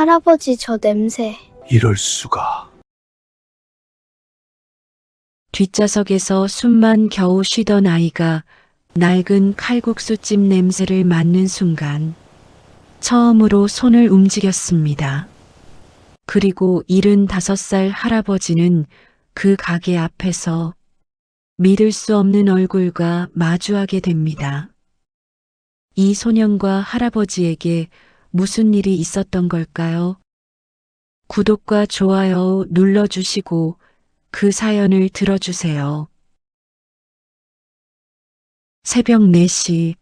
할아버지 저 냄새. 이럴 수가. 뒷좌석에서 숨만 겨우 쉬던 아이가 낡은 칼국수집 냄새를 맡는 순간 처음으로 손을 움직였습니다. 그리고 75살 할아버지는 그 가게 앞에서 믿을 수 없는 얼굴과 마주하게 됩니다. 이 소년과 할아버지에게 무슨 일이 있었던 걸까요? 구독과 좋아요 눌러주시고 그 사연을 들어주세요. 새벽 4시,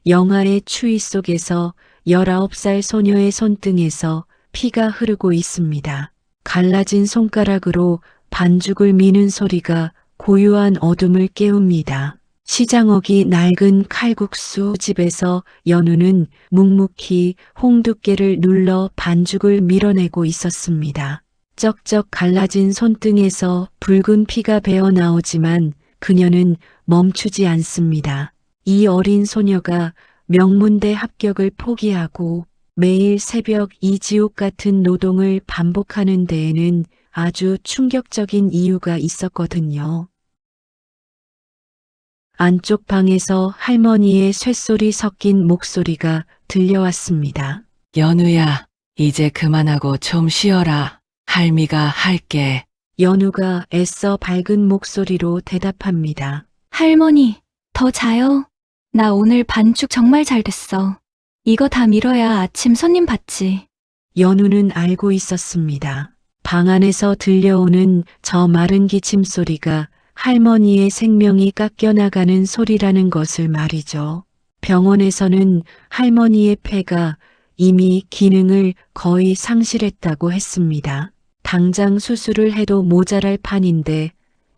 영하의 추위 속에서 19살 소녀의 손등에서 피가 흐르고 있습니다. 갈라진 손가락으로 반죽을 미는 소리가 고요한 어둠을 깨웁니다. 시장옥이 낡은 칼국수 집에서 연우는 묵묵히 홍두깨를 눌러 반죽을 밀어내고 있었습니다. 쩍쩍 갈라진 손등에서 붉은 피가 배어 나오지만 그녀는 멈추지 않습니다. 이 어린 소녀가 명문대 합격을 포기하고 매일 새벽 이 지옥 같은 노동을 반복하는 데에는 아주 충격적인 이유가 있었거든요. 안쪽 방에서 할머니의 쇳소리 섞인 목소리가 들려왔습니다. 연우야, 이제 그만하고 좀 쉬어라. 할미가 할게. 연우가 애써 밝은 목소리로 대답합니다. 할머니, 더 자요. 나 오늘 반죽 정말 잘 됐어. 이거 다 밀어야 아침 손님 받지. 연우는 알고 있었습니다. 방 안에서 들려오는 저 마른 기침 소리가 할머니의 생명이 깎여나가는 소리라는 것을 말이죠. 병원에서는 할머니의 폐가 이미 기능을 거의 상실했다고 했습니다. 당장 수술을 해도 모자랄 판인데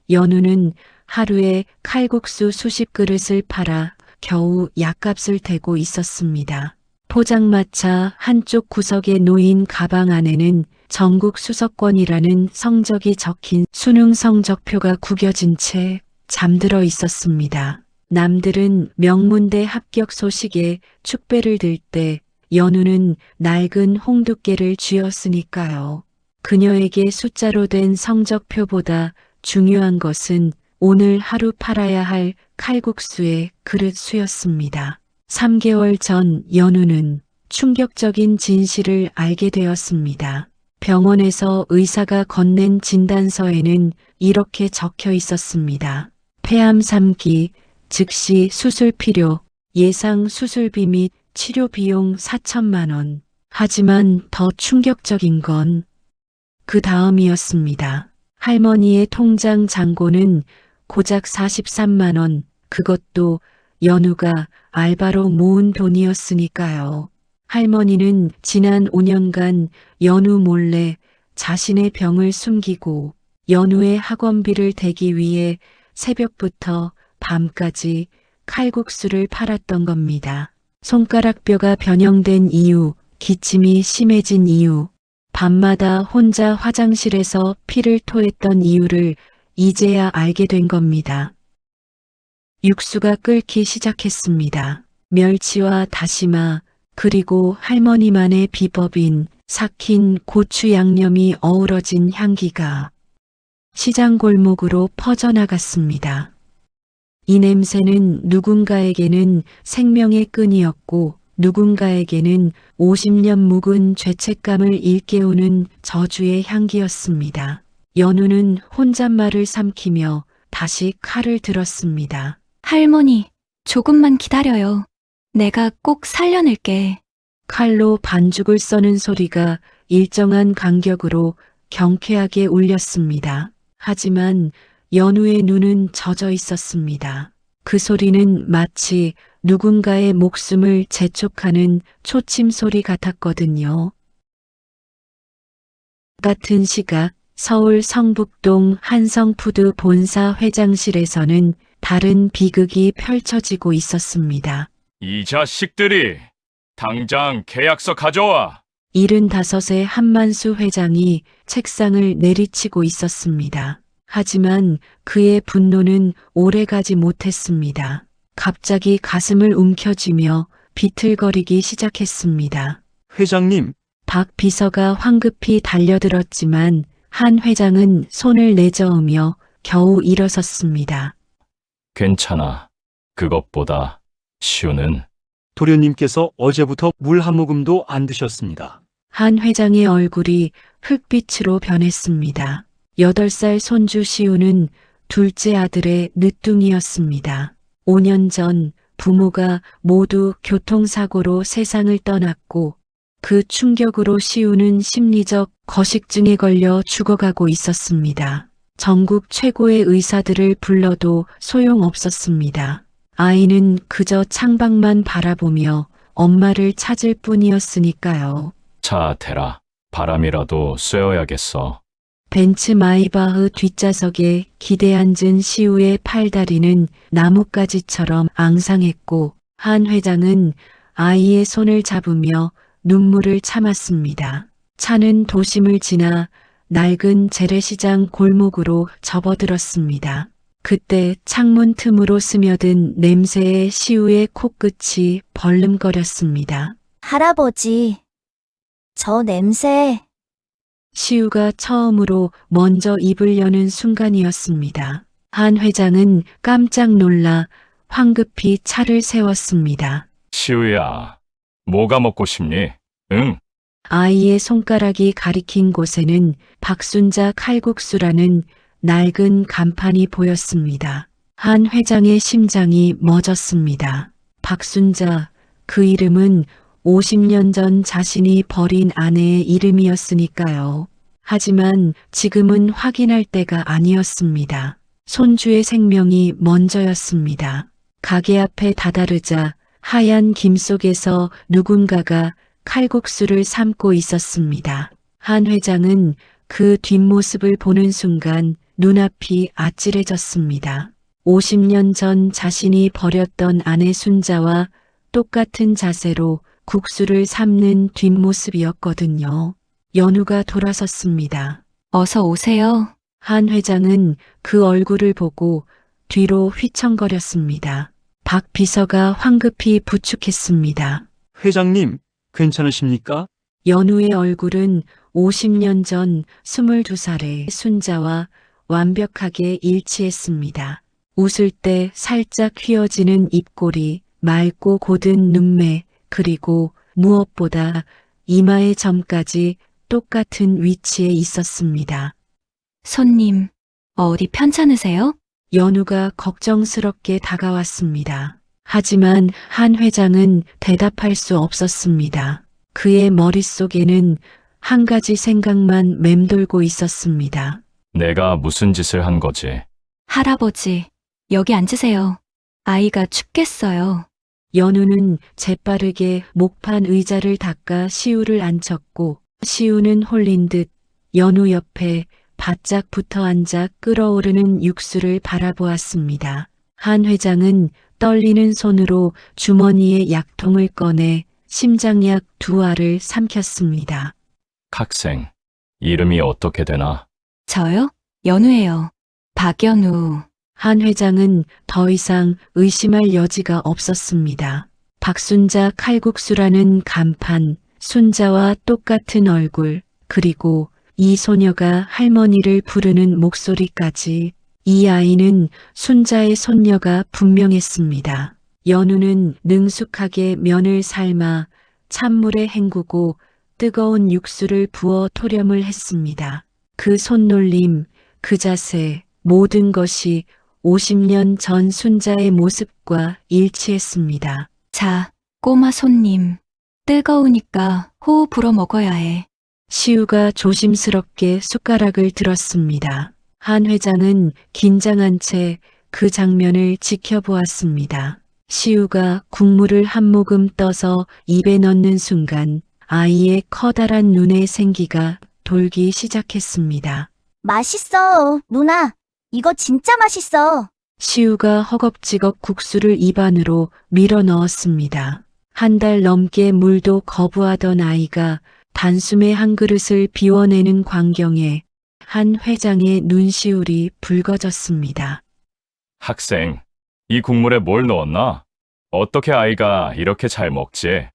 연우는 하루에 칼국수 수십 그릇을 팔아 겨우 약값을 대고 있었습니다. 포장마차 한쪽 구석에 놓인 가방 안에는 전국 수석권이라는 성적이 적힌 수능 성적표가 구겨진 채 잠들어 있었습니다. 남들은 명문대 합격 소식에 축배를 들 때 연우는 낡은 홍두깨를 쥐었으니까요. 그녀에게 숫자로 된 성적표보다 중요한 것은 오늘 하루 팔아야 할 칼국수의 그릇 수였습니다. 3개월 전 연우는 충격적인 진실을 알게 되었습니다. 병원에서 의사가 건넨 진단서에는 이렇게 적혀 있었습니다. 폐암 3기, 즉시 수술 필요, 예상 수술비 및 치료 비용 4천만 원. 하지만 더 충격적인 건 그 다음이었습니다. 할머니의 통장 잔고는 고작 43만 원, 그것도 연우가 알바로 모은 돈이었으니까요. 할머니는 지난 5년간 연우 몰래 자신의 병을 숨기고 연우의 학원비를 대기 위해 새벽부터 밤까지 칼국수를 팔았던 겁니다. 손가락뼈가 변형된 이유, 기침이 심해진 이유, 밤마다 혼자 화장실에서 피를 토했던 이유를 이제야 알게 된 겁니다. 육수가 끓기 시작했습니다. 멸치와 다시마, 그리고 할머니만의 비법인 삭힌 고추 양념이 어우러진 향기가 시장 골목으로 퍼져나갔습니다. 이 냄새는 누군가에게는 생명의 끈이었고 누군가에게는 50년 묵은 죄책감을 일깨우는 저주의 향기였습니다. 연우는 혼잣말을 삼키며 다시 칼을 들었습니다. 할머니, 조금만 기다려요. 내가 꼭 살려낼게. 칼로 반죽을 써는 소리가 일정한 간격으로 경쾌하게 울렸습니다. 하지만 연우의 눈은 젖어 있었습니다. 그 소리는 마치 누군가의 목숨을 재촉하는 초침 소리 같았거든요. 같은 시각 서울 성북동 한성푸드 본사 회장실에서는 다른 비극이 펼쳐지고 있었습니다. 이 자식들이 당장 계약서 가져와. 75의 한만수 회장이 책상을 내리치고 있었습니다. 하지만 그의 분노는 오래가지 못했습니다. 갑자기 가슴을 움켜쥐며 비틀거리기 시작했습니다. 회장님, 박 비서가 황급히 달려들었지만 한 회장은 손을 내저으며 겨우 일어섰습니다. 괜찮아. 그것보다 시우는 도련님께서 어제부터 물 한 모금도 안 드셨습니다. 한 회장의 얼굴이 흙빛으로 변했습니다. 8살 손주 시우는 둘째 아들의 늦둥이였습니다. 5년 전 부모가 모두 교통사고로 세상을 떠났고 그 충격으로 시우는 심리적 거식증에 걸려 죽어가고 있었습니다. 전국 최고의 의사들을 불러도 소용없었습니다. 아이는 그저 창밖만 바라보며 엄마를 찾을 뿐이었으니까요. 차 대라. 바람이라도 쐬어야겠어. 벤츠 마이바흐 뒷좌석에 기대 앉은 시우의 팔다리는 나뭇가지처럼 앙상했고 한 회장은 아이의 손을 잡으며 눈물을 참았습니다. 차는 도심을 지나 낡은 재래시장 골목으로 접어들었습니다. 그때 창문 틈으로 스며든 냄새에 시우의 코끝이 벌름거렸습니다. 할아버지, 저 냄새. 시우가 처음으로 먼저 입을 여는 순간이었습니다. 한 회장은 깜짝 놀라 황급히 차를 세웠습니다. 시우야, 뭐가 먹고 싶니? 응. 아이의 손가락이 가리킨 곳에는 박순자 칼국수라는 낡은 간판이 보였습니다. 한 회장의 심장이 멎었습니다. 박순자, 그 이름은 50년 전 자신이 버린 아내의 이름이었으니까요. 하지만 지금은 확인할 때가 아니었습니다. 손주의 생명이 먼저였습니다. 가게 앞에 다다르자 하얀 김 속에서 누군가가 칼국수를 삶고 있었습니다. 한 회장은 그 뒷모습을 보는 순간 눈앞이 아찔해졌습니다. 50년 전 자신이 버렸던 아내 순자와 똑같은 자세로 국수를 삶는 뒷모습이었거든요. 연우가 돌아섰습니다. 어서 오세요. 한 회장은 그 얼굴을 보고 뒤로 휘청거렸습니다. 박 비서가 황급히 부축했습니다. 회장님, 괜찮으십니까? 연우의 얼굴은 50년 전 22살의 순자와 완벽하게 일치했습니다. 웃을 때 살짝 휘어지는 입꼬리, 맑고 곧은 눈매, 그리고 무엇보다 이마의 점까지 똑같은 위치에 있었습니다. 손님, 어디 편찮으세요? 연우가 걱정스럽게 다가왔습니다. 하지만 한 회장은 대답할 수 없었습니다. 그의 머릿속에는 한 가지 생각만 맴돌고 있었습니다. 내가 무슨 짓을 한 거지? 할아버지, 여기 앉으세요. 아이가 춥겠어요. 연우는 재빠르게 목판 의자를 닦아 시우를 앉혔고 시우는 홀린 듯 연우 옆에 바짝 붙어 앉아 끓어오르는 육수를 바라보았습니다. 한 회장은 떨리는 손으로 주머니에 약통을 꺼내 심장약 2알을 삼켰습니다. 학생, 이름이 어떻게 되나? 저요? 연우예요. 박연우. 한 회장은 더 이상 의심할 여지가 없었습니다. 박순자 칼국수라는 간판, 순자와 똑같은 얼굴, 그리고 이 소녀가 할머니를 부르는 목소리까지 이 아이는 순자의 손녀가 분명했습니다. 연우는 능숙하게 면을 삶아 찬물에 헹구고 뜨거운 육수를 부어 토렴을 했습니다. 그 손놀림, 그 자세, 모든 것이 50년 전 순자의 모습과 일치했습니다. 자, 꼬마 손님. 뜨거우니까 호흡 불어 먹어야 해. 시우가 조심스럽게 숟가락을 들었습니다. 한 회장은 긴장한 채 그 장면을 지켜보았습니다. 시우가 국물을 한 모금 떠서 입에 넣는 순간 아이의 커다란 눈에 생기가 돌기 시작했습니다. 맛있어, 누나. 이거 진짜 맛있어. 시우가 허겁지겁 국수를 입안으로 밀어 넣었습니다. 한 달 넘게 물도 거부하던 아이가 단숨에 한 그릇을 비워내는 광경에 한 회장의 눈시울이 붉어졌습니다. 학생, 이 국물에 뭘 넣었나? 어떻게 아이가 이렇게 잘 먹지?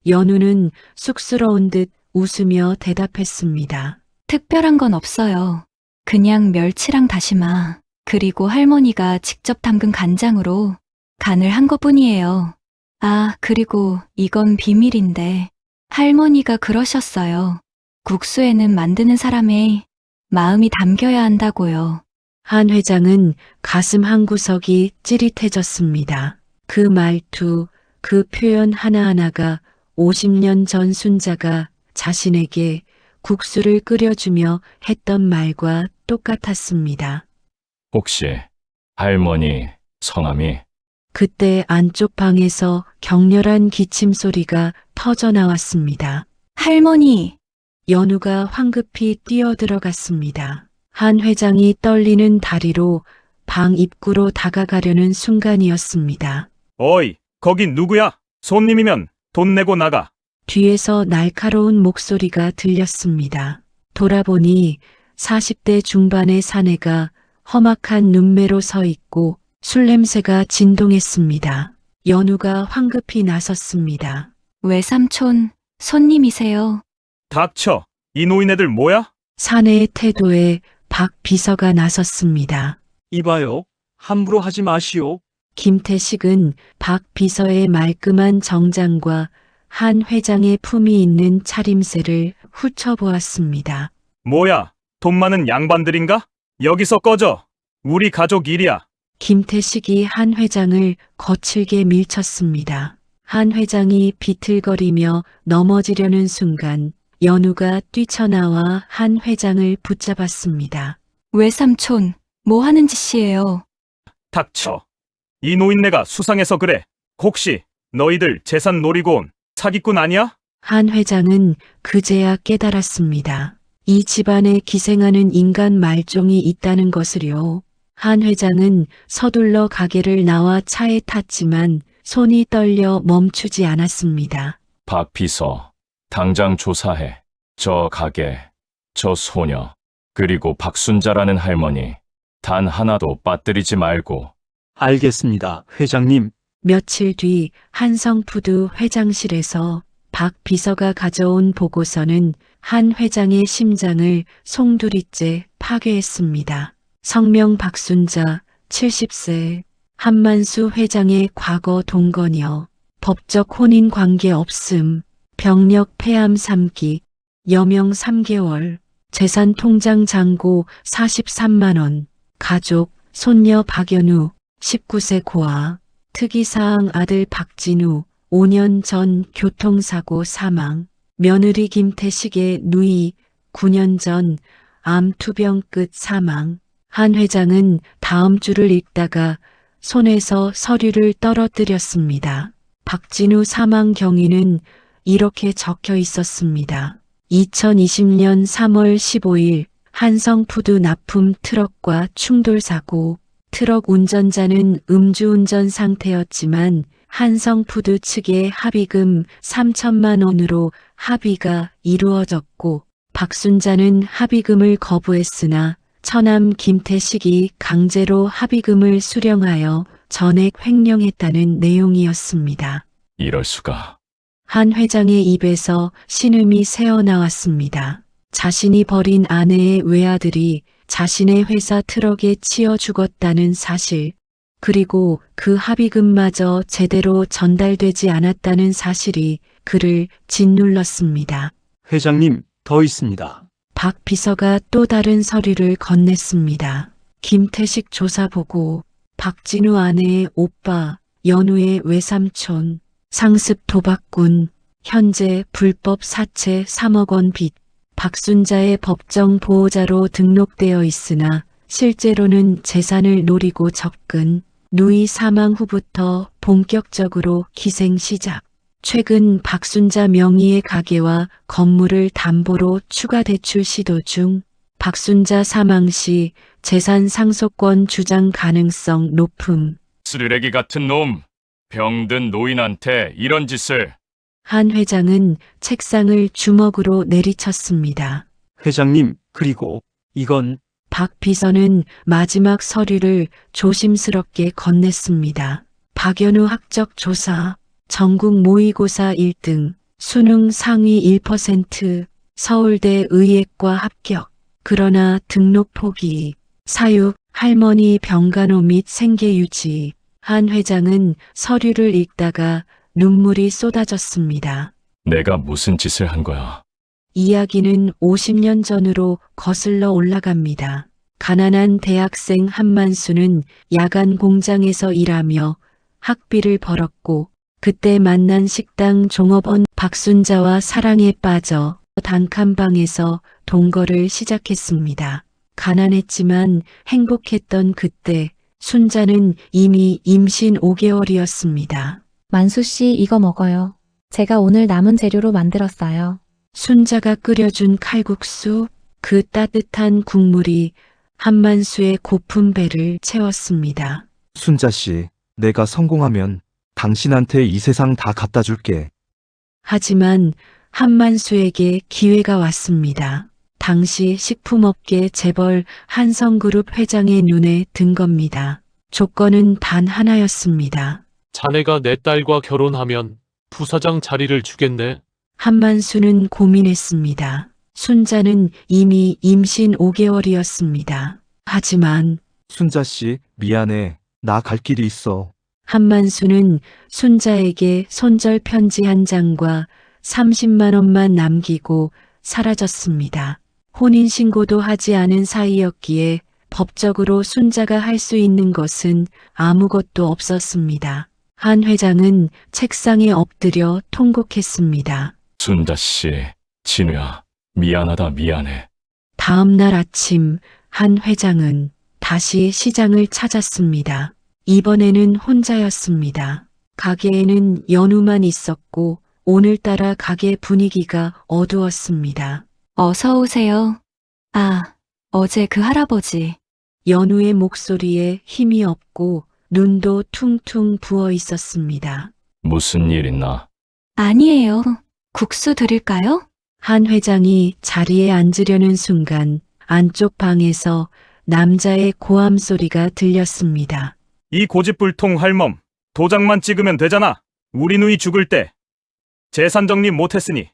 연우는 쑥스러운 듯 웃으며 대답했습니다. 특별한 건 없어요. 그냥 멸치랑 다시마, 그리고 할머니가 직접 담근 간장으로 간을 한 것뿐이에요. 아, 그리고 이건 비밀인데 할머니가 그러셨어요. 국수에는 만드는 사람의 마음이 담겨야 한다고요. 한 회장은 가슴 한구석이 찌릿해졌습니다. 그 말투, 그 표현 하나하나가 50년 전 순자가 자신에게 국수를 끓여주며 했던 말과 똑같았습니다. 혹시 할머니 성함이? 그때 안쪽 방에서 격렬한 기침 소리가 터져 나왔습니다. 할머니, 연우가 황급히 뛰어들어갔습니다. 한 회장이 떨리는 다리로 방 입구로 다가가려는 순간이었습니다. 어이, 거긴 누구야? 손님이면 돈 내고 나가. 뒤에서 날카로운 목소리가 들렸습니다. 돌아보니 40대 중반의 사내가 험악한 눈매로 서 있고 술 냄새가 진동했습니다. 연우가 황급히 나섰습니다. 외삼촌, 손님이세요. 닥쳐. 이 노인네들 뭐야? 사내의 태도에 박 비서가 나섰습니다. 이봐요. 함부로 하지 마시오. 김태식은 박 비서의 말끔한 정장과 한 회장의 품이 있는 차림새를 훑어보았습니다. 뭐야? 돈 많은 양반들인가? 여기서 꺼져. 우리 가족 일이야. 김태식이 한 회장을 거칠게 밀쳤습니다. 한 회장이 비틀거리며 넘어지려는 순간 연우가 뛰쳐나와 한 회장을 붙잡았습니다. 외삼촌, 뭐 하는 짓이에요? 닥쳐. 이 노인네가 수상해서 그래. 혹시 너희들 재산 노리고 온 사기꾼 아니야? 한 회장은 그제야 깨달았습니다. 이 집안에 기생하는 인간 말종이 있다는 것을요. 한 회장은 서둘러 가게를 나와 차에 탔지만 손이 떨려 멈추지 않았습니다. 박 비서, 당장 조사해. 저 가게, 저 소녀, 그리고 박순자라는 할머니, 단 하나도 빠뜨리지 말고. 알겠습니다, 회장님. 며칠 뒤 한성푸드 회장실에서 박 비서가 가져온 보고서는 한 회장의 심장을 송두리째 파괴했습니다. 성명 박순자 70세, 한만수 회장의 과거 동거녀, 법적 혼인 관계 없음, 병력 폐암 3기, 여명 3개월, 재산 통장 잔고 43만 원, 가족, 손녀 박연우, 19세 고아, 특이사항 아들 박진우, 5년 전 교통사고 사망, 며느리 김태식의 누이, 9년 전 암 투병 끝 사망. 한 회장은 다음 줄을 읽다가 손에서 서류를 떨어뜨렸습니다. 박진우 사망 경위는 이렇게 적혀 있었습니다. 2020년 3월 15일 한성푸드 납품 트럭과 충돌사고, 트럭 운전자는 음주운전 상태였지만 한성푸드 측의 합의금 3천만 원으로 합의가 이루어졌고 박순자는 합의금을 거부했으나 처남 김태식이 강제로 합의금을 수령하여 전액 횡령했다는 내용이었습니다. 이럴 수가. 한 회장의 입에서 신음이 새어나왔습니다. 자신이 버린 아내의 외아들이 자신의 회사 트럭에 치여 죽었다는 사실, 그리고 그 합의금마저 제대로 전달되지 않았다는 사실이 그를 짓눌렀습니다. 회장님, 더 있습니다. 박 비서가 또 다른 서류를 건넸습니다. 김태식 조사보고, 박진우 아내의 오빠, 연우의 외삼촌, 상습 도박꾼, 현재 불법 사채 3억 원 빚, 박순자의 법정 보호자로 등록되어 있으나 실제로는 재산을 노리고 접근, 누이 사망 후부터 본격적으로 기생 시작. 최근 박순자 명의의 가게와 건물을 담보로 추가 대출 시도 중, 박순자 사망 시 재산 상속권 주장 가능성 높음. 쓰레기 같은 놈, 병든 노인한테 이런 짓을. 한 회장은 책상을 주먹으로 내리쳤습니다. 회장님, 그리고 이건 박 비서는 마지막 서류를 조심스럽게 건넸습니다. 박연우 학적 조사, 전국 모의고사 1등, 수능 상위 1%, 서울대 의예과 합격. 그러나 등록 포기, 사육, 할머니 병간호 및 생계 유지. 한 회장은 서류를 읽다가 눈물이 쏟아졌습니다. 내가 무슨 짓을 한 거야? 이야기는 50년 전으로 거슬러 올라갑니다. 가난한 대학생 한만수는 야간 공장에서 일하며 학비를 벌었고 그때 만난 식당 종업원 박순자와 사랑에 빠져 단칸방에서 동거를 시작했습니다. 가난했지만 행복했던 그때 순자는 이미 임신 5개월이었습니다. 만수 씨 이거 먹어요. 제가 오늘 남은 재료로 만들었어요. 순자가 끓여준 칼국수, 그 따뜻한 국물이 한만수의 고픈 배를 채웠습니다. 순자 씨, 내가 성공하면 당신한테 이 세상 다 갖다 줄게. 하지만 한만수에게 기회가 왔습니다. 당시 식품업계 재벌 한성그룹 회장의 눈에 든 겁니다. 조건은 단 하나였습니다. 자네가 내 딸과 결혼하면 부사장 자리를 주겠네. 한만수는 고민했습니다. 순자는 이미 임신 5개월이었습니다. 하지만 순자 씨, 미안해. 나 갈 길이 있어. 한만수는 순자에게 손절 편지 한 장과 30만 원만 남기고 사라졌습니다. 혼인신고도 하지 않은 사이였기에 법적으로 순자가 할 수 있는 것은 아무것도 없었습니다. 한 회장은 책상에 엎드려 통곡했습니다. 순자 씨, 진우야, 미안하다 미안해. 다음 날 아침 한 회장은 다시 시장을 찾았습니다. 이번에는 혼자였습니다. 가게에는 연우만 있었고 오늘따라 가게 분위기가 어두웠습니다. 어서 오세요. 아, 어제 그 할아버지. 연우의 목소리에 힘이 없고 눈도 퉁퉁 부어 있었습니다. 무슨 일 있나? 아니에요. 국수 드릴까요? 한 회장이 자리에 앉으려는 순간 안쪽 방에서 남자의 고함 소리가 들렸습니다. 이 고집불통 할멈, 도장만 찍으면 되잖아. 우리 누이 죽을 때 재산 정리 못했으니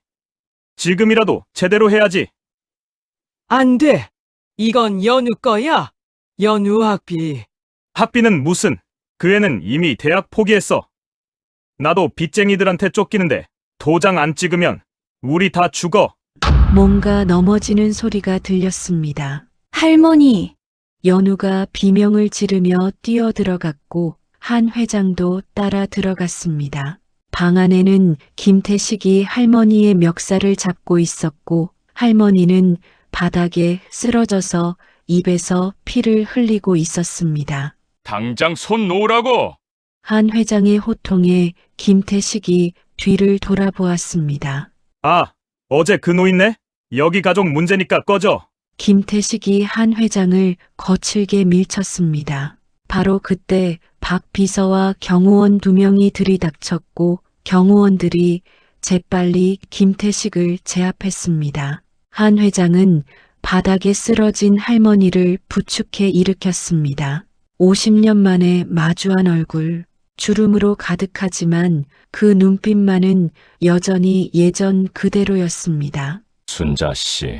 지금이라도 제대로 해야지. 안 돼. 이건 연우 거야. 연우 학비. 학비는 무슨, 그 애는 이미 대학 포기했어. 나도 빚쟁이들한테 쫓기는데 도장 안 찍으면 우리 다 죽어. 뭔가 넘어지는 소리가 들렸습니다. 할머니, 연우가 비명을 지르며 뛰어들어갔고 한 회장도 따라 들어갔습니다. 방 안에는 김태식이 할머니의 멱살을 잡고 있었고 할머니는 바닥에 쓰러져서 입에서 피를 흘리고 있었습니다. 당장 손 놓으라고! 한 회장의 호통에 김태식이 뒤를 돌아보았습니다. 아, 어제 그 노인네? 여기 가족 문제니까 꺼져. 김태식이 한 회장을 거칠게 밀쳤습니다. 바로 그때 박 비서와 경호원 2명이 들이닥쳤고 경호원들이 재빨리 김태식을 제압했습니다. 한 회장은 바닥에 쓰러진 할머니를 부축해 일으켰습니다. 50년 만에 마주한 얼굴, 주름으로 가득하지만 그 눈빛만은 여전히 예전 그대로였습니다. 순자 씨,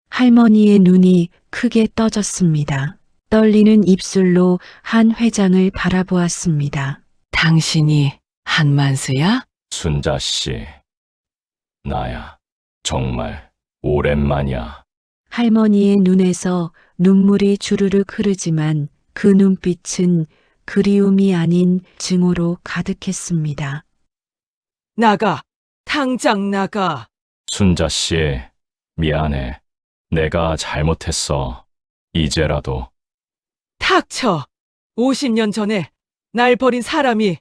할머니의 눈이 크게 떠졌습니다. 떨리는 입술로 한 회장을 바라보았습니다. 당신이 한만수야? 순자 씨. 나야. 정말 오랜만이야. 할머니의 눈에서 눈물이 주르륵 흐르지만 그 눈빛은 그리움이 아닌 증오로 가득했습니다. 나가. 당장 나가. 순자 씨, 미안해. 내가 잘못했어. 이제라도. 닥쳐. 50년 전에 날 버린 사람이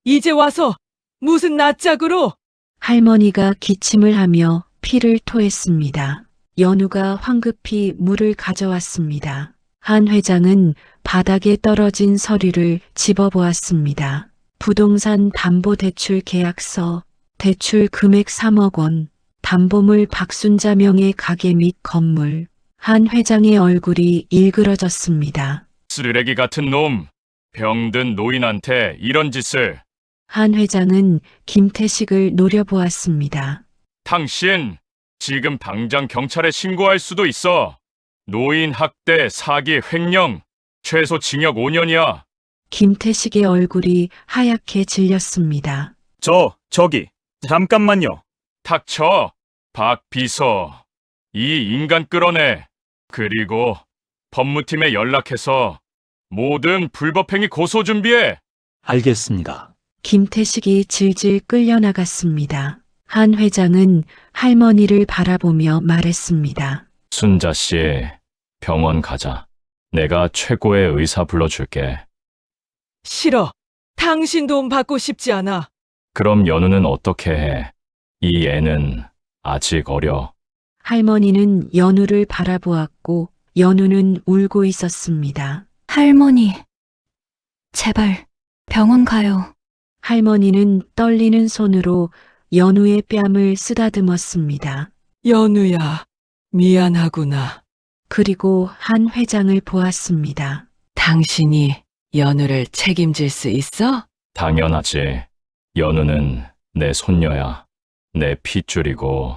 이제 와서 무슨 낯짝으로? 할머니가 기침을 하며 피를 토했습니다. 연우가 황급히 물을 가져왔습니다. 한 회장은 바닥에 떨어진 서류를 집어보았습니다. 부동산 담보대출 계약서, 대출 금액 3억 원, 담보물 박순자 명의 가게 및 건물. 한 회장의 얼굴이 일그러졌습니다. 쓰레기 같은 놈! 병든 노인한테 이런 짓을! 한 회장은 김태식을 노려보았습니다. 당신 지금 당장 경찰에 신고할 수도 있어. 노인 학대, 사기, 횡령, 최소 징역 5년이야. 김태식의 얼굴이 하얗게 질렸습니다. 저기, 잠깐만요. 닥쳐, 박 비서. 이 인간 끌어내. 그리고 법무팀에 연락해서 모든 불법행위 고소 준비해. 알겠습니다. 김태식이 질질 끌려나갔습니다. 한 회장은 할머니를 바라보며 말했습니다. 순자 씨, 병원 가자. 내가 최고의 의사 불러줄게. 싫어. 당신 도움 받고 싶지 않아. 그럼 연우는 어떻게 해? 이 애는 아직 어려. 할머니는 연우를 바라보았고 연우는 울고 있었습니다. 할머니, 제발 병원 가요. 할머니는 떨리는 손으로 연우의 뺨을 쓰다듬었습니다. 연우야, 미안하구나. 그리고 한 회장을 보았습니다. 당신이 연우를 책임질 수 있어? 당연하지. 연우는 내 손녀야. 내 핏줄이고.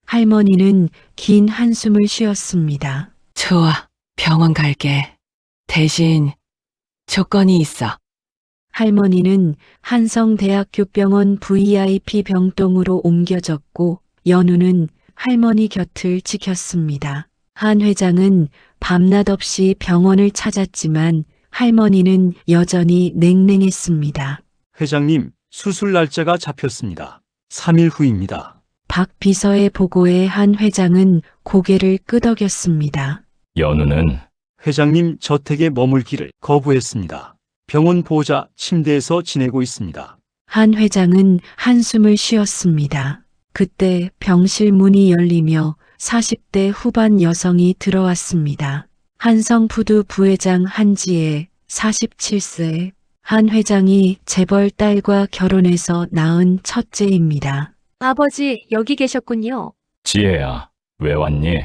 할머니는 긴 한숨을 쉬었습니다. 좋아, 병원 갈게. 대신 조건이 있어. 할머니는 한성대학교병원 VIP 병동으로 옮겨졌고 연우는 할머니 곁을 지켰습니다. 한 회장은 밤낮 없이 병원을 찾았지만 할머니는 여전히 냉랭했습니다. 회장님, 수술 날짜가 잡혔습니다. 3일 후입니다. 박 비서의 보고에 한 회장은 고개를 끄덕였습니다. 연우는 회장님 저택에 머물기를 거부했습니다. 병원 보호자 침대에서 지내고 있습니다. 한 회장은 한숨을 쉬었습니다. 그때 병실 문이 열리며 40대 후반 여성이 들어왔습니다. 한성푸드 부회장 한지혜, 47세. 한 회장이 재벌 딸과 결혼해서 낳은 첫째입니다. 아버지, 여기 계셨군요. 지혜야, 왜 왔니?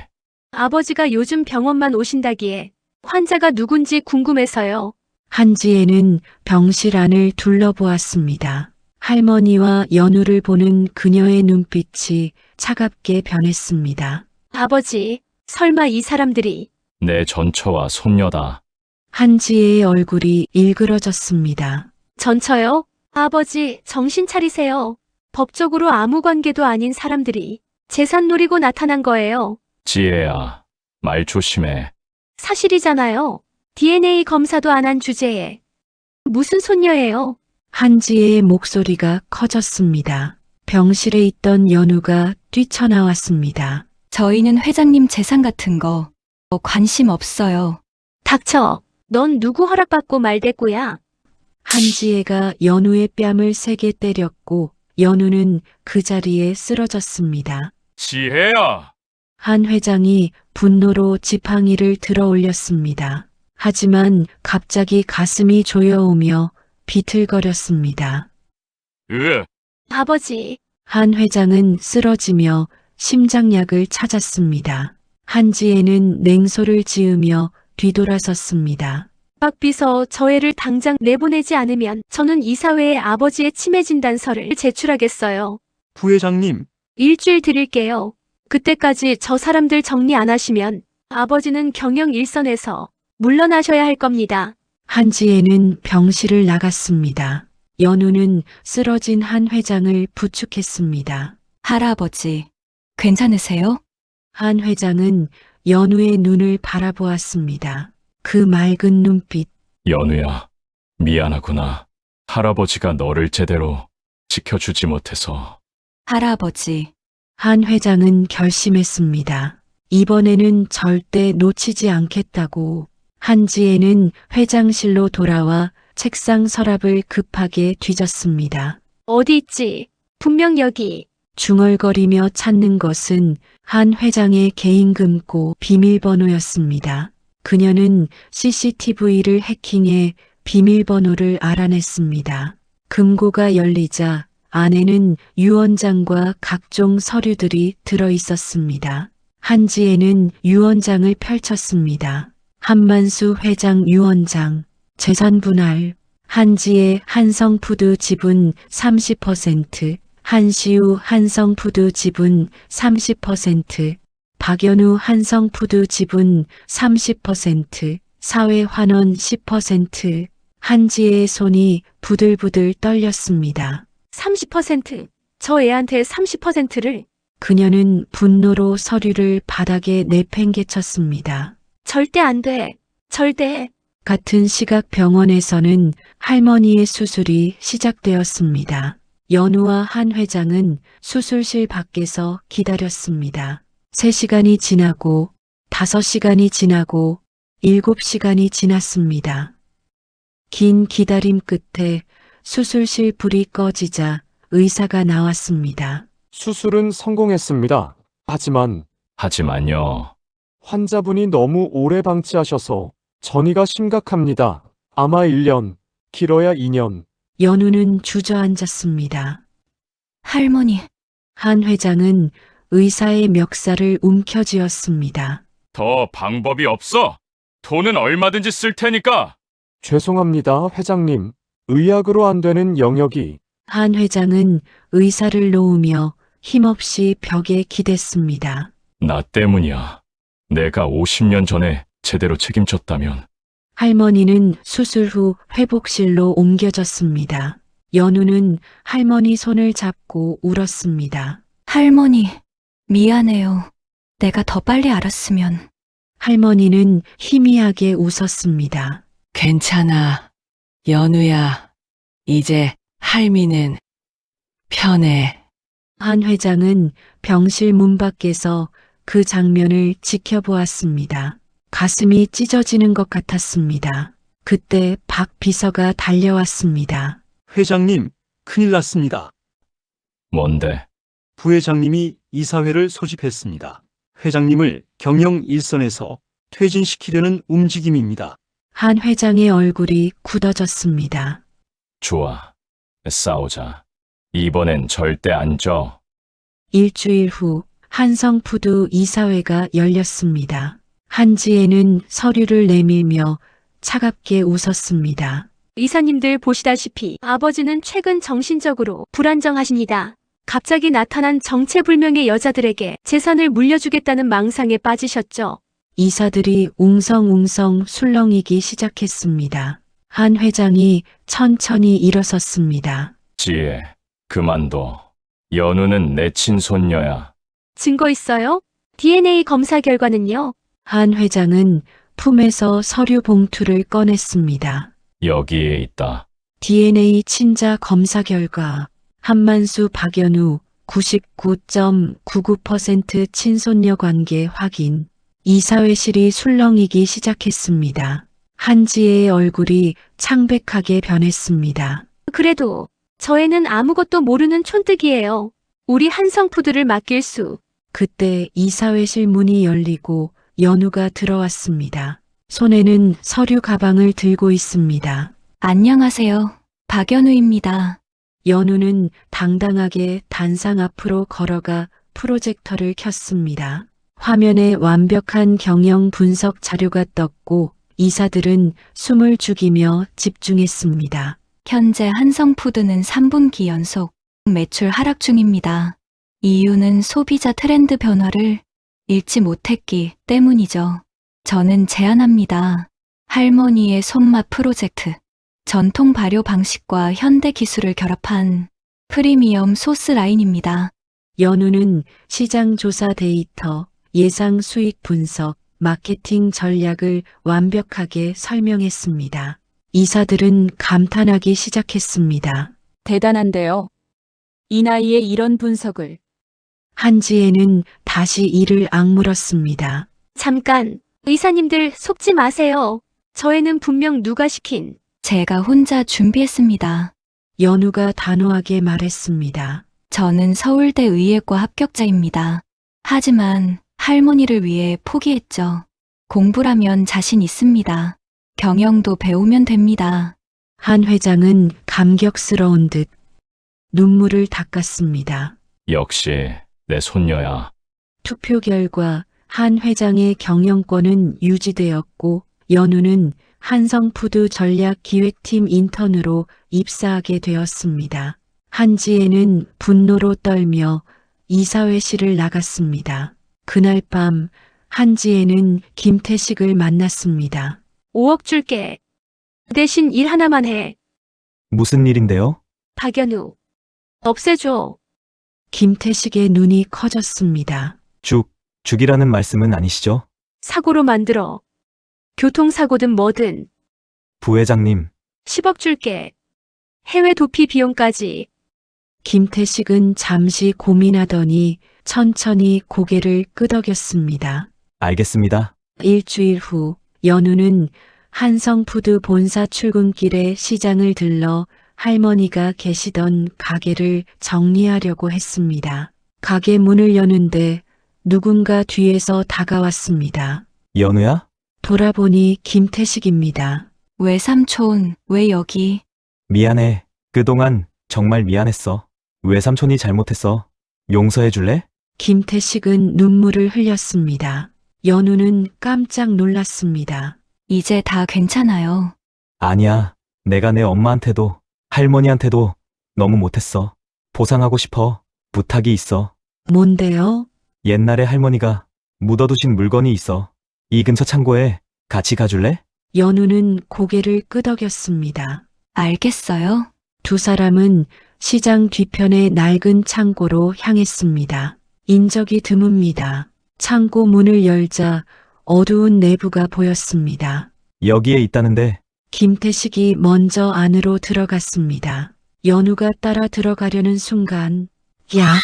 아버지가 요즘 병원만 오신다기에 환자가 누군지 궁금해서요. 한지혜는 병실 안을 둘러보았습니다. 할머니와 연우를 보는 그녀의 눈빛이 차갑게 변했습니다. 아버지, 설마 이 사람들이 내 전처와 손녀다. 한지혜의 얼굴이 일그러졌습니다. 전처요? 아버지, 정신 차리세요. 법적으로 아무 관계도 아닌 사람들이 재산 노리고 나타난 거예요. 지혜야, 말 조심해. 사실이잖아요. DNA 검사도 안 한 주제에. 무슨 손녀예요? 한지혜의 목소리가 커졌습니다. 병실에 있던 연우가 뛰쳐나왔습니다. 저희는 회장님 재산 같은 거 관심 없어요. 닥쳐. 넌 누구 허락받고 말대꾸야? 한지혜가 연우의 뺨을 세게 때렸고 연우는 그 자리에 쓰러졌습니다. 지혜야! 한 회장이 분노로 지팡이를 들어 올렸습니다. 하지만 갑자기 가슴이 조여오며 비틀거렸습니다. 아버지, 한 회장은 쓰러지며 심장약을 찾았습니다. 한지혜는 냉소를 지으며 뒤돌아섰습니다. 박 비서, 저 애를 당장 내보내지 않으면 저는 이사회에 아버지의 치매 진단서를 제출하겠어요. 부회장님, 일주일 드릴게요. 그때까지 저 사람들 정리 안 하시면 아버지는 경영 일선에서 물러나셔야 할 겁니다. 한지혜는 병실을 나갔습니다. 연우는 쓰러진 한 회장을 부축했습니다. 할아버지, 괜찮으세요? 한 회장은 연우의 눈을 바라보았습니다. 그 맑은 눈빛, 연우야, 미안하구나. 할아버지가 너를 제대로 지켜주지 못해서. 할아버지, 한 회장은 결심했습니다. 이번에는 절대 놓치지 않겠다고. 한지혜는 회장실로 돌아와 책상 서랍을 급하게 뒤졌습니다. 어디 있지? 분명 여기. 중얼거리며 찾는 것은 한 회장의 개인 금고 비밀번호였습니다. 그녀는 CCTV를 해킹해 비밀번호를 알아냈습니다. 금고가 열리자 안에는 유언장과 각종 서류들이 들어 있었습니다. 한지혜는 유언장을 펼쳤습니다. 한만수 회장 유언장, 재산 분할, 한지혜 한성푸드 지분 30%, 한시우 한성푸드 지분 30%, 박연우 한성푸드 지분 30%, 사회환원 10%, 한지혜의 손이 부들부들 떨렸습니다. 30%. 저 애한테 30%를. 그녀는 분노로 서류를 바닥에 내팽개쳤습니다. 절대 안 돼. 절대. 같은 시각 병원에서는 할머니의 수술이 시작되었습니다. 연우와 한 회장은 수술실 밖에서 기다렸습니다. 3시간이 지나고 5시간이 지나고 7시간이 지났습니다. 긴 기다림 끝에 수술실 불이 꺼지자 의사가 나왔습니다. 수술은 성공했습니다. 하지만요. 환자분이 너무 오래 방치하셔서 전이가 심각합니다. 아마 1년, 길어야 2년. 연우는 주저앉았습니다. 할머니, 한 회장은 의사의 멱살을 움켜쥐었습니다. 더 방법이 없어. 돈은 얼마든지 쓸 테니까. 죄송합니다, 회장님. 의학으로 안 되는 영역이. 한 회장은 의사를 놓으며 힘없이 벽에 기댔습니다. 나 때문이야. 내가 50년 전에 제대로 책임졌다면. 할머니는 수술 후 회복실로 옮겨졌습니다. 연우는 할머니 손을 잡고 울었습니다. 할머니, 미안해요. 내가 더 빨리 알았으면. 할머니는 희미하게 웃었습니다. 괜찮아. 연우야. 이제 할미는 편해. 한 회장은 병실 문 밖에서 그 장면을 지켜보았습니다. 가슴이 찢어지는 것 같았습니다. 그때 박 비서가 달려왔습니다. 회장님, 큰일 났습니다. 뭔데? 부회장님이 이사회를 소집했습니다. 회장님을 경영 일선에서 퇴진시키려는 움직임입니다. 한 회장의 얼굴이 굳어졌습니다. 좋아. 싸우자. 이번엔 절대 안 져. 일주일 후 한성푸드 이사회가 열렸습니다. 한지혜는 서류를 내밀며 차갑게 웃었습니다. 이사님들 보시다시피 아버지는 최근 정신적으로 불안정하십니다. 갑자기 나타난 정체불명의 여자들에게 재산을 물려주겠다는 망상에 빠지셨죠. 이사들이 웅성웅성 술렁이기 시작했습니다. 한 회장이 천천히 일어섰습니다. 지혜, 그만둬. 연우는 내 친손녀야. 증거 있어요? DNA 검사 결과는요? 한 회장은 품에서 서류 봉투를 꺼냈습니다. 여기에 있다. DNA 친자 검사 결과 한만수 박연우 99.99% 친손녀 관계 확인. 이사회실이 술렁이기 시작했습니다. 한지혜의 얼굴이 창백하게 변했습니다. 그래도 저 애는 아무것도 모르는 촌뜨기예요. 우리 한성푸드를 맡길 수. 그때 이사회실 문이 열리고 연우가 들어왔습니다. 손에는 서류 가방을 들고 있습니다. 안녕하세요. 박연우입니다. 연우는 당당하게 단상 앞으로 걸어가 프로젝터를 켰습니다. 화면에 완벽한 경영 분석 자료가 떴고 이사들은 숨을 죽이며 집중했습니다. 현재 한성푸드는 3분기 연속 매출 하락 중입니다. 이유는 소비자 트렌드 변화를 읽지 못했기 때문이죠. 저는 제안합니다. 할머니의 손맛 프로젝트. 전통 발효 방식과 현대 기술을 결합한 프리미엄 소스 라인입니다. 연우는 시장 조사 데이터, 예상 수익 분석, 마케팅 전략을 완벽하게 설명했습니다. 이사들은 감탄하기 시작했습니다. 대단한데요. 이 나이에 이런 분석을. 한지혜는 다시 이를 악물었습니다. 잠깐, 의사님들 속지 마세요. 저 애는 분명 누가 시킨. 제가 혼자 준비했습니다. 연우가 단호하게 말했습니다. 저는 서울대 의예과 합격자입니다. 하지만 할머니를 위해 포기했죠. 공부라면 자신 있습니다. 경영도 배우면 됩니다. 한 회장은 감격스러운 듯 눈물을 닦았습니다. 역시 내 손녀야. 투표 결과 한 회장의 경영권은 유지되었고 연우는 한성푸드 전략기획팀 인턴으로 입사하게 되었습니다. 한지혜는 분노로 떨며 이사회실을 나갔습니다. 그날 밤 한지혜는 김태식을 만났습니다. 5억 줄게. 대신 일 하나만 해. 무슨 일인데요? 박연우. 없애줘. 김태식의 눈이 커졌습니다. 죽이라는 말씀은 아니시죠? 사고로 만들어. 교통사고든 뭐든. 부회장님, 10억 줄게. 해외 도피 비용까지. 김태식은 잠시 고민하더니 천천히 고개를 끄덕였습니다. 알겠습니다. 일주일 후 연우는 한성푸드 본사 출근길에 시장을 들러 할머니가 계시던 가게를 정리하려고 했습니다. 가게 문을 여는데 누군가 뒤에서 다가왔습니다. 연우야? 돌아보니 김태식입니다. 외삼촌, 왜 여기? 미안해. 그동안 정말 미안했어. 외삼촌이 잘못했어. 용서해 줄래? 김태식은 눈물을 흘렸습니다. 연우는 깜짝 놀랐습니다. 이제 다 괜찮아요. 아니야. 내가 내 엄마한테도 할머니한테도 너무 못했어. 보상하고 싶어. 부탁이 있어. 뭔데요? 옛날에 할머니가 묻어두신 물건이 있어. 이 근처 창고에 같이 가줄래? 연우는 고개를 끄덕였습니다. 알겠어요. 두 사람은 시장 뒤편의 낡은 창고로 향했습니다. 인적이 드뭅니다. 창고 문을 열자 어두운 내부가 보였습니다. 여기에 있다는데. 김태식이 먼저 안으로 들어갔습니다. 연우가 따라 들어가려는 순간 야!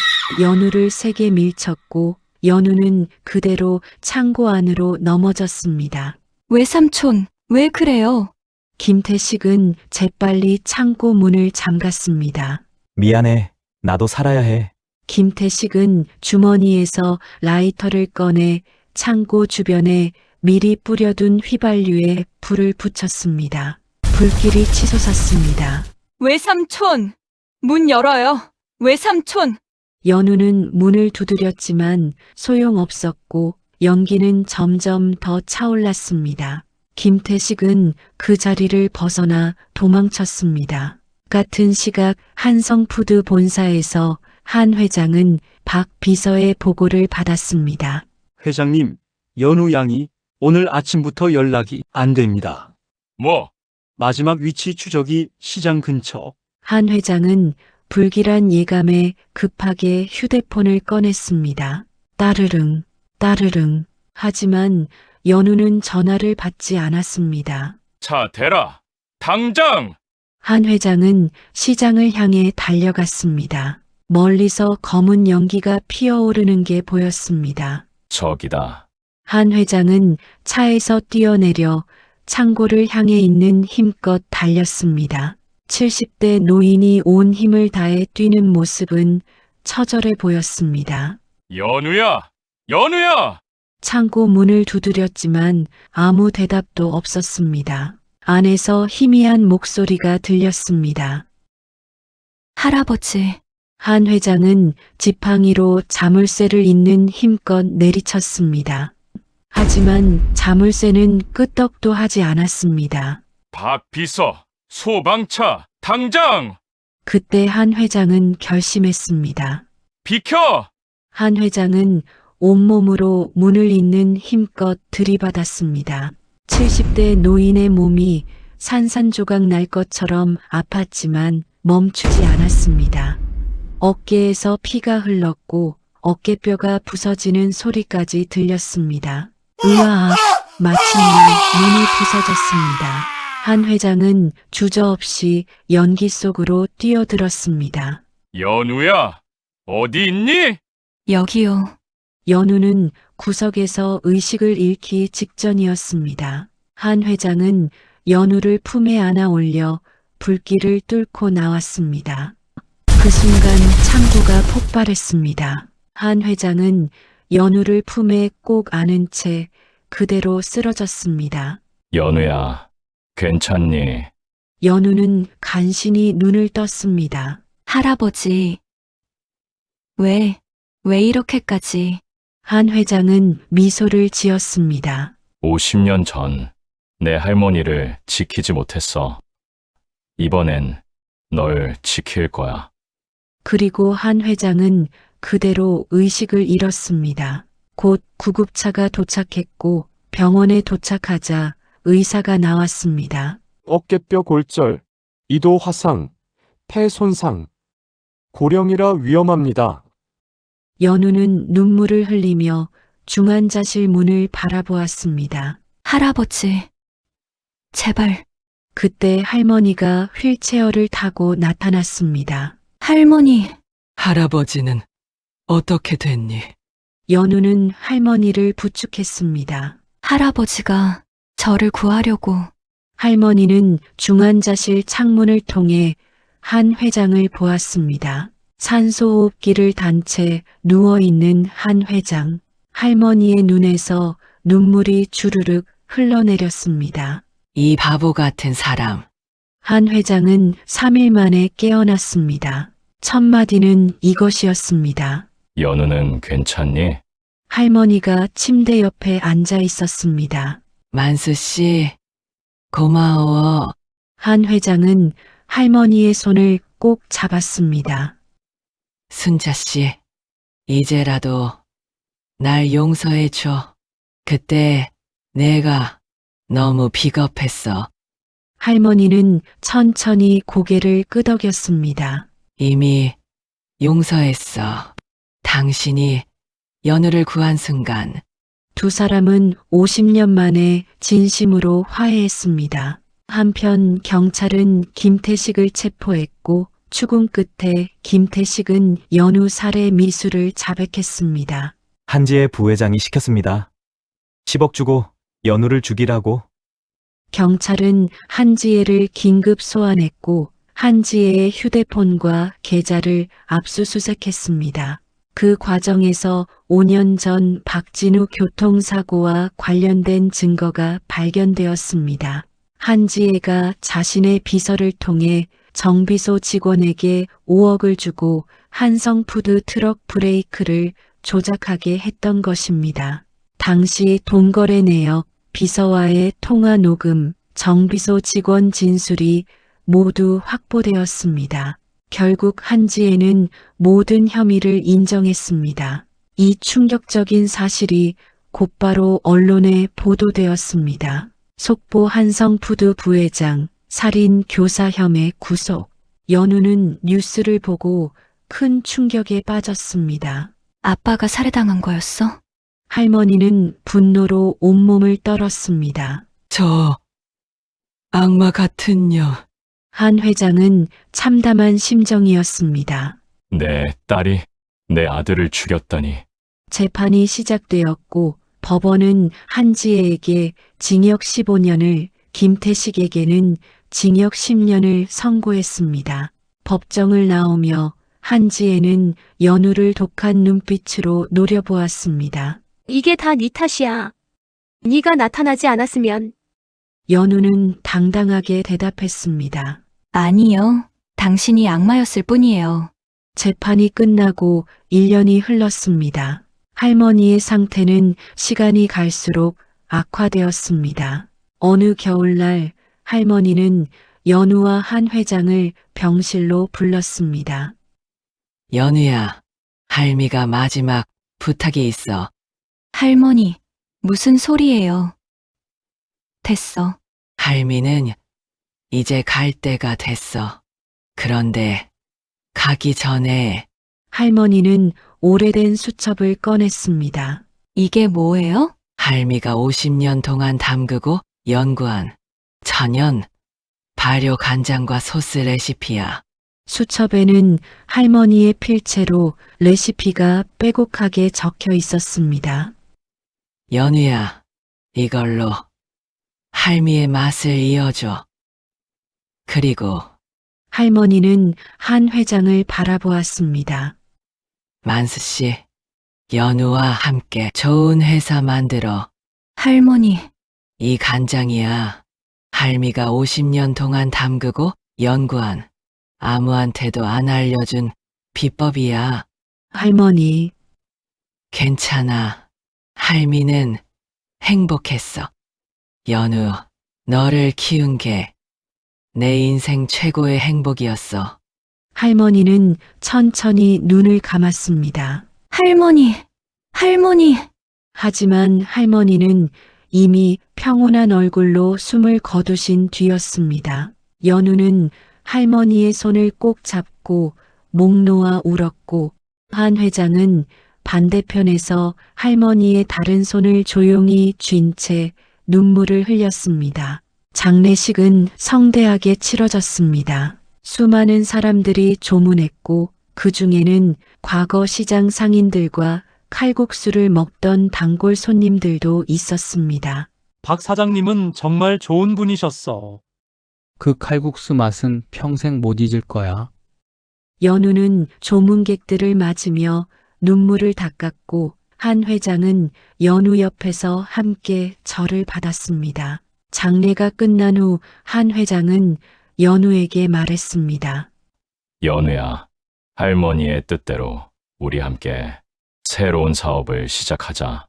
연우를 세게 밀쳤고 연우는 그대로 창고 안으로 넘어졌습니다. 외삼촌, 왜 그래요? 김태식은 재빨리 창고 문을 잠갔습니다. 미안해. 나도 살아야 해. 김태식은 주머니에서 라이터를 꺼내 창고 주변에 미리 뿌려둔 휘발유에 불을 붙였습니다. 불길이 치솟았습니다. 외삼촌, 문 열어요. 외삼촌. 연우는 문을 두드렸지만 소용없었고 연기는 점점 더 차올랐습니다. 김태식은 그 자리를 벗어나 도망쳤습니다. 같은 시각 한성푸드 본사에서 한 회장은 박 비서의 보고를 받았습니다. 회장님, 연우 양이 오늘 아침부터 연락이 안 됩니다. 뭐? 마지막 위치 추적이 시장 근처. 한 회장은 불길한 예감에 급하게 휴대폰을 꺼냈습니다. 따르릉, 따르릉. 하지만 연우는 전화를 받지 않았습니다. 차 대라. 당장! 한 회장은 시장을 향해 달려갔습니다. 멀리서 검은 연기가 피어오르는 게 보였습니다. 저기다. 한 회장은 차에서 뛰어내려 창고를 향해 있는 힘껏 달렸습니다. 70대 노인이 온 힘을 다해 뛰는 모습은 처절해 보였습니다. 연우야! 연우야! 창고 문을 두드렸지만 아무 대답도 없었습니다. 안에서 희미한 목소리가 들렸습니다. 할아버지. 한 회장은 지팡이로 자물쇠를 잇는 힘껏 내리쳤습니다. 하지만 자물쇠는 끄떡도 하지 않았습니다. 박 비서, 소방차, 당장! 그때 한 회장은 결심했습니다. 비켜! 한 회장은 온몸으로 문을 잇는 힘껏 들이받았습니다. 70대 노인의 몸이 산산조각 날 것처럼 아팠지만 멈추지 않았습니다. 어깨에서 피가 흘렀고 어깨뼈가 부서지는 소리까지 들렸습니다. 으아! 마침내 눈이 부서졌습니다. 한 회장은 주저없이 연기 속으로 뛰어들었습니다. 연우야! 어디 있니? 여기요. 연우는 구석에서 의식을 잃기 직전이었습니다. 한 회장은 연우를 품에 안아 올려 불길을 뚫고 나왔습니다. 그 순간 창고가 폭발했습니다. 한 회장은 연우를 품에 꼭 안은 채 그대로 쓰러졌습니다. 연우야, 괜찮니? 연우는 간신히 눈을 떴습니다. 할아버지. 왜 이렇게까지? 한 회장은 미소를 지었습니다. 50년 전 내 할머니를 지키지 못했어. 이번엔 널 지킬 거야. 그리고 한 회장은 그대로 의식을 잃었습니다. 곧 구급차가 도착했고 병원에 도착하자 의사가 나왔습니다. 어깨뼈 골절, 이도 화상, 폐 손상, 고령이라 위험합니다. 연우는 눈물을 흘리며 중환자실 문을 바라보았습니다. 할아버지, 제발. 그때 할머니가 휠체어를 타고 나타났습니다. 할머니, 할아버지는 어떻게 됐니? 연우는 할머니를 부축했습니다. 할아버지가 저를 구하려고. 할머니는 중환자실 창문을 통해 한 회장을 보았습니다. 산소호흡기를 단 채 누워있는 한 회장. 할머니의 눈에서 눈물이 주르륵 흘러내렸습니다. 이 바보 같은 사람. 한 회장은 3일 만에 깨어났습니다. 첫 마디는 이것이었습니다. 연우는 괜찮니? 할머니가 침대 옆에 앉아 있었습니다. 만수 씨, 고마워. 한 회장은 할머니의 손을 꼭 잡았습니다. 순자 씨, 이제라도 날 용서해 줘. 그때 내가 너무 비겁했어. 할머니는 천천히 고개를 끄덕였습니다. 이미 용서했어. 당신이 연우를 구한 순간 두 사람은 50년 만에 진심으로 화해했습니다. 한편 경찰은 김태식을 체포했고 추궁 끝에 김태식은 연우 살해 미수를 자백했습니다. 한지혜 부회장이 시켰습니다. 10억 주고 연우를 죽이라고. 경찰은 한지혜를 긴급 소환했고 한지혜의 휴대폰과 계좌를 압수수색했습니다. 그 과정에서 5년 전 박진우 교통사고와 관련된 증거가 발견되었습니다. 한지혜가 자신의 비서를 통해 정비소 직원에게 5억을 주고 한성푸드 트럭 브레이크를 조작하게 했던 것입니다. 당시 돈거래 내역, 비서와의 통화 녹음, 정비소 직원 진술이 모두 확보되었습니다. 결국 한지혜는 모든 혐의를 인정했습니다. 이 충격적인 사실이 곧바로 언론에 보도되었습니다. 속보 한성푸드 부회장, 살인 교사 혐의 구속. 연우는 뉴스를 보고 큰 충격에 빠졌습니다. 아빠가 살해당한 거였어? 할머니는 분노로 온몸을 떨었습니다. 저 악마 같은 년. 한 회장은 참담한 심정이었습니다. 내 딸이 내 아들을 죽였다니. 재판이 시작되었고 법원은 한지혜에게 징역 15년을, 김태식에게는 징역 10년을 선고했습니다. 법정을 나오며 한지혜는 연우를 독한 눈빛으로 노려보았습니다. 이게 다 네 탓이야. 네가 나타나지 않았으면. 연우는 당당하게 대답했습니다. 아니요. 당신이 악마였을 뿐이에요. 재판이 끝나고 1년이 흘렀습니다. 할머니의 상태는 시간이 갈수록 악화되었습니다. 어느 겨울날 할머니는 연우와 한 회장을 병실로 불렀습니다. 연우야, 할미가 마지막 부탁이 있어. 할머니, 무슨 소리예요? 됐어. 할미는 이제 갈 때가 됐어. 그런데 가기 전에 할머니는 오래된 수첩을 꺼냈습니다. 이게 뭐예요? 할미가 50년 동안 담그고 연구한 천연 발효 간장과 소스 레시피야. 수첩에는 할머니의 필체로 레시피가 빼곡하게 적혀 있었습니다. 연우야, 이걸로 할미의 맛을 이어줘. 그리고 할머니는 한 회장을 바라보았습니다. 만수 씨, 연우와 함께 좋은 회사 만들어. 할머니, 이 간장이야. 할미가 50년 동안 담그고 연구한 아무한테도 안 알려준 비법이야. 할머니, 괜찮아. 할미는 행복했어. 연우, 너를 키운 게 내 인생 최고의 행복이었어. 할머니는 천천히 눈을 감았습니다. 할머니, 할머니. 하지만 할머니는 이미 평온한 얼굴로 숨을 거두신 뒤였습니다. 연우는 할머니의 손을 꼭 잡고 목 놓아 울었고, 한 회장은 반대편에서 할머니의 다른 손을 조용히 쥔 채 눈물을 흘렸습니다. 장례식은 성대하게 치러졌습니다. 수많은 사람들이 조문했고, 그 중에는 과거 시장 상인들과 칼국수를 먹던 단골 손님들도 있었습니다. 박 사장님은 정말 좋은 분이셨어. 그 칼국수 맛은 평생 못 잊을 거야. 연우는 조문객들을 맞으며 눈물을 닦았고, 한 회장은 연우 옆에서 함께 절을 받았습니다. 장례가 끝난 후 한 회장은 연우에게 말했습니다. 연우야, 할머니의 뜻대로 우리 함께 새로운 사업을 시작하자.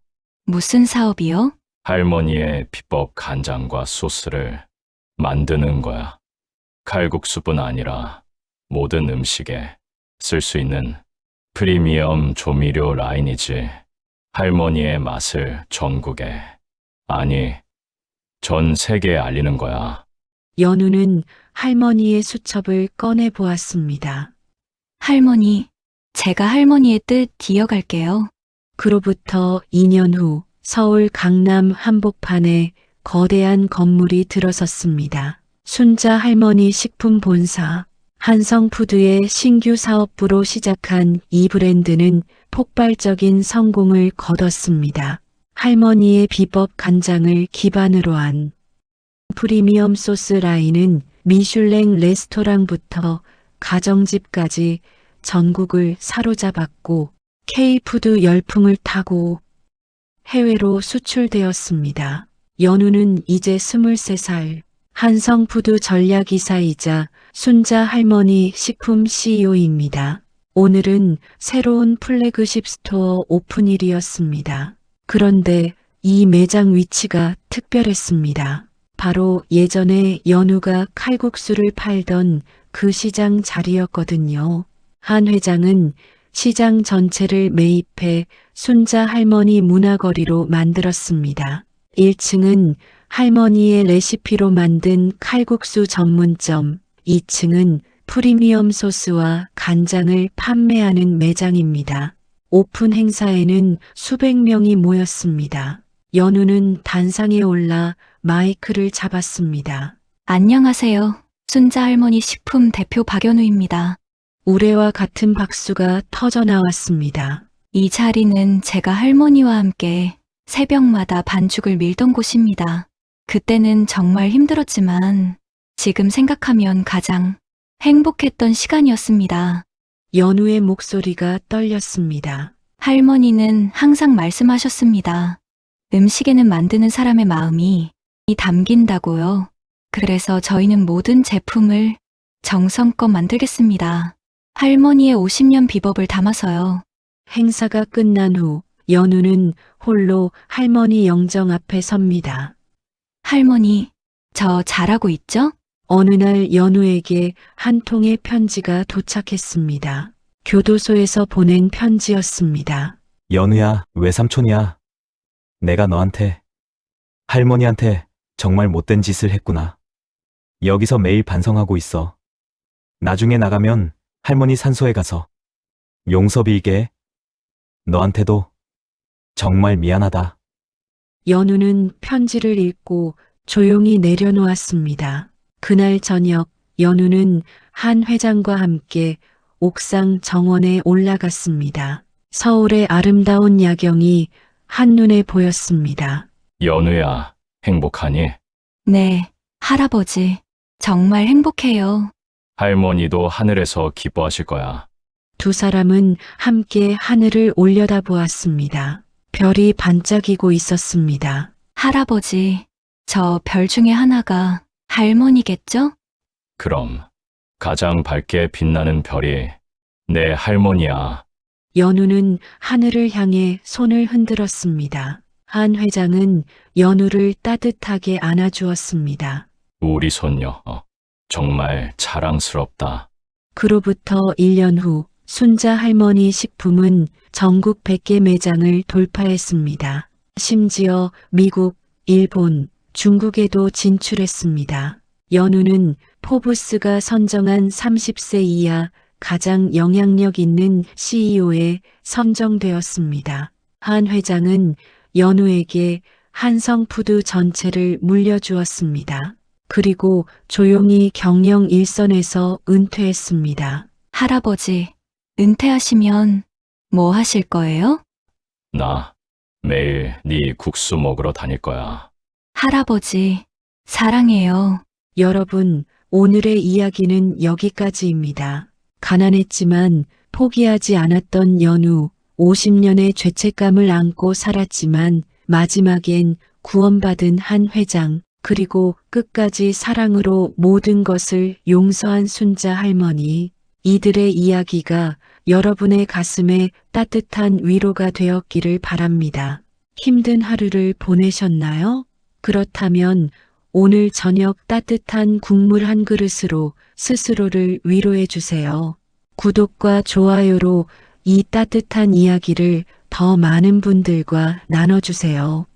무슨 사업이요? 할머니의 비법 간장과 소스를 만드는 거야. 칼국수뿐 아니라 모든 음식에 쓸 수 있는 프리미엄 조미료 라인이지. 할머니의 맛을 전국에, 아니, 전 세계에 알리는 거야. 연우는 할머니의 수첩을 꺼내 보았습니다. 할머니, 제가 할머니의 뜻 이어갈게요. 그로부터 2년 후 서울 강남 한복판에 거대한 건물이 들어섰습니다. 순자 할머니 식품 본사, 한성푸드의 신규 사업부로 시작한 이 브랜드는 폭발적인 성공을 거뒀습니다. 할머니의 비법 간장을 기반으로 한 프리미엄 소스 라인은 미슐랭 레스토랑부터 가정집까지 전국을 사로잡았고, K푸드 열풍을 타고 해외로 수출되었습니다. 연우는 이제 23살, 한성푸드 전략이사이자 순자 할머니 식품 CEO입니다. 오늘은 새로운 플래그십 스토어 오픈일이었습니다. 그런데 이 매장 위치가 특별했습니다. 바로 예전에 연우가 칼국수를 팔던 그 시장 자리였거든요. 한 회장은 시장 전체를 매입해 순자 할머니 문화거리로 만들었습니다. 1층은 할머니의 레시피로 만든 칼국수 전문점, 2층은 프리미엄 소스와 간장을 판매하는 매장입니다. 오픈 행사에는 수백 명이 모였습니다. 연우는 단상에 올라 마이크를 잡았습니다. 안녕하세요. 순자 할머니 식품 대표 박연우입니다. 우레와 같은 박수가 터져 나왔습니다. 이 자리는 제가 할머니와 함께 새벽마다 반죽을 밀던 곳입니다. 그때는 정말 힘들었지만 지금 생각하면 가장 행복했던 시간이었습니다. 연우의 목소리가 떨렸습니다. 할머니는 항상 말씀하셨습니다. 음식에는 만드는 사람의 마음이 담긴다고요. 그래서 저희는 모든 제품을 정성껏 만들겠습니다. 할머니의 50년 비법을 담아서요. 행사가 끝난 후 연우는 홀로 할머니 영정 앞에 섭니다. 할머니, 저 잘하고 있죠? 어느 날 연우에게 한 통의 편지가 도착했습니다. 교도소에서 보낸 편지였습니다. 연우야, 외삼촌이야. 내가 너한테, 할머니한테 정말 못된 짓을 했구나. 여기서 매일 반성하고 있어. 나중에 나가면 할머니 산소에 가서 용서 빌게. 너한테도 정말 미안하다. 연우는 편지를 읽고 조용히 내려놓았습니다. 그날 저녁 연우는 한 회장과 함께 옥상 정원에 올라갔습니다. 서울의 아름다운 야경이 한눈에 보였습니다. 연우야, 행복하니? 네, 할아버지. 정말 행복해요. 할머니도 하늘에서 기뻐하실 거야. 두 사람은 함께 하늘을 올려다보았습니다. 별이 반짝이고 있었습니다. 할아버지, 저 별 중에 하나가 할머니겠죠? 그럼 가장 밝게 빛나는 별이 내 할머니야. 연우는 하늘을 향해 손을 흔들었습니다. 한 회장은 연우를 따뜻하게 안아주었습니다. 우리 손녀, 정말 자랑스럽다. 그로부터 1년 후 순자 할머니 식품은 전국 100개 매장을 돌파했습니다. 심지어 미국, 일본, 중국에도 진출했습니다. 연우는 포브스가 선정한 30세 이하 가장 영향력 있는 CEO에 선정되었습니다. 한 회장은 연우에게 한성푸드 전체를 물려주었습니다. 그리고 조용히 경영 일선에서 은퇴했습니다. 할아버지, 은퇴하시면 뭐 하실 거예요? 나 매일 네 국수 먹으러 다닐 거야. 할아버지, 사랑해요. 여러분, 오늘의 이야기는 여기까지입니다. 가난했지만 포기하지 않았던 연우, 50년의 죄책감을 안고 살았지만 마지막엔 구원받은 한 회장, 그리고 끝까지 사랑으로 모든 것을 용서한 순자 할머니. 이들의 이야기가 여러분의 가슴에 따뜻한 위로가 되었기를 바랍니다. 힘든 하루를 보내셨나요? 그렇다면 오늘 저녁 따뜻한 국물 한 그릇으로 스스로를 위로해 주세요. 구독과 좋아요로 이 따뜻한 이야기를 더 많은 분들과 나눠주세요.